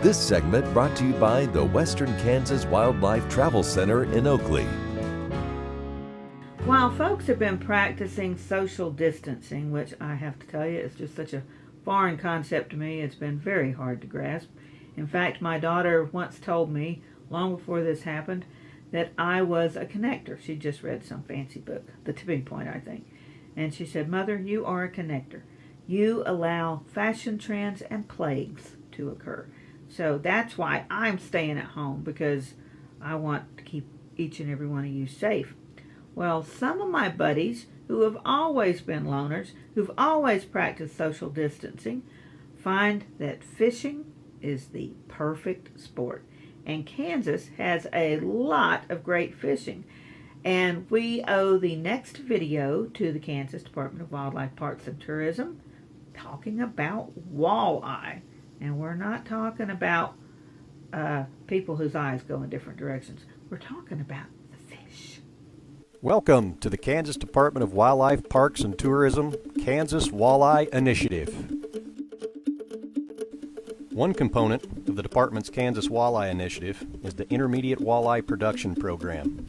This segment brought to you by the Western Kansas Wildlife Travel Center in Oakley. While folks have been practicing social distancing, which I have to tell you is just such a foreign concept to me, it's been very hard to grasp. In fact, my daughter once told me, long before this happened, that I was a connector. She just read some fancy book, The Tipping Point, I think. And she said, "Mother, you are a connector. You allow fashion trends and plagues to occur." So that's why I'm staying at home, because I want to keep each and every one of you safe. Well, some of my buddies who have always been loners, who've always practiced social distancing, find that fishing is the perfect sport. And Kansas has a lot of great fishing. And we owe the next video to the Kansas Department of Wildlife, Parks and Tourism, talking about walleye. And we're not talking about people whose eyes go in different directions. We're talking about the fish. Welcome to the Kansas Department of Wildlife, Parks and Tourism Kansas Walleye Initiative. One component of the department's Kansas Walleye Initiative is the Intermediate Walleye Production Program.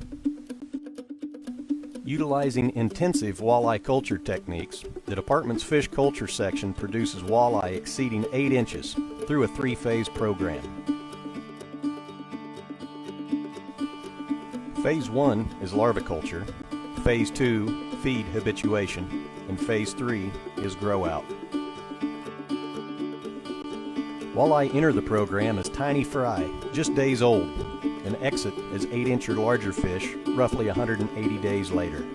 Utilizing intensive walleye culture techniques, the department's fish culture section produces walleye exceeding 8 inches through a 3-phase program. Phase 1 is larviculture, Phase 2 feed habituation, and Phase 3 is grow out. Walleye enter the program as tiny fry, just days old, and exit as 8-inch or larger fish roughly 180 days later.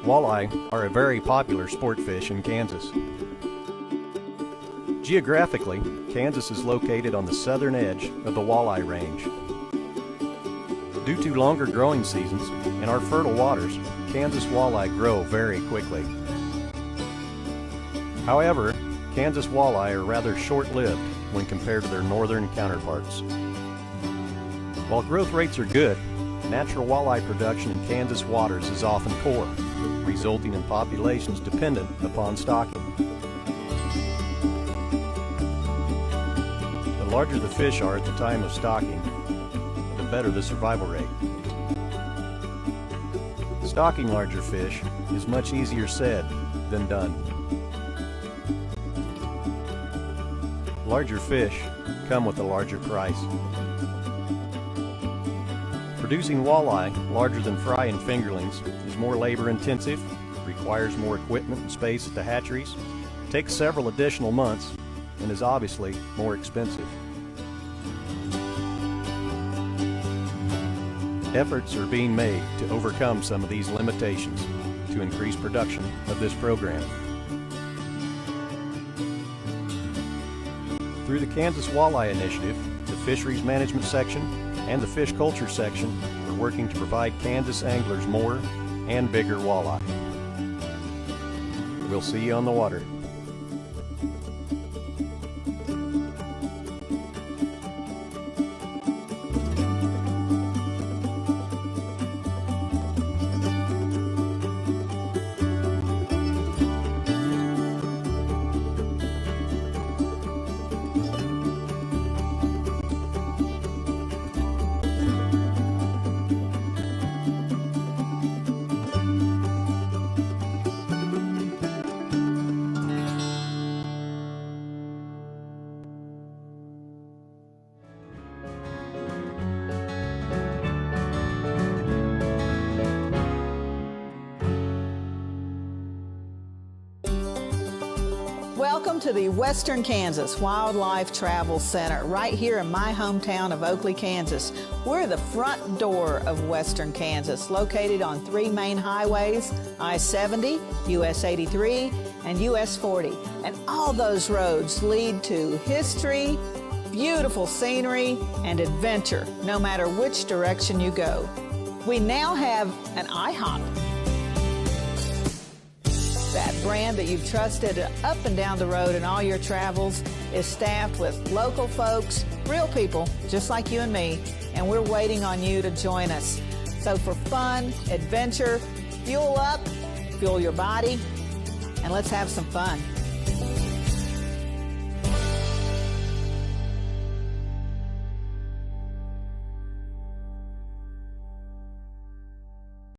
Walleye are a very popular sport fish in Kansas. Geographically, Kansas is located on the southern edge of the walleye range. Due to longer growing seasons and our fertile waters, Kansas walleye grow very quickly. However, Kansas walleye are rather short-lived when compared to their northern counterparts. While growth rates are good, natural walleye production in Kansas waters is often poor, resulting in populations dependent upon stocking. The larger the fish are at the time of stocking, the better the survival rate. Stocking larger fish is much easier said than done. Larger fish come with a larger price. Producing walleye larger than fry and fingerlings is more labor intensive, requires more equipment and space at the hatcheries, takes several additional months, and is obviously more expensive. Efforts are being made to overcome some of these limitations to increase production of this program. Through the Kansas Walleye Initiative, the Fisheries Management Section, and the Fish Culture Section are working to provide Kansas anglers more and bigger walleye. We'll see you on the water. Welcome to the Western Kansas Wildlife Travel Center, right here in my hometown of Oakley, Kansas. We're the front door of Western Kansas, located on 3 main highways, I-70, US 83, and US 40. And all those roads lead to history, beautiful scenery, and adventure, no matter which direction you go. We now have an IHOP. That brand that you've trusted up and down the road in all your travels is staffed with local folks, real people, just like you and me, and we're waiting on you to join us. So for fun, adventure, fuel up, fuel your body, and let's have some fun.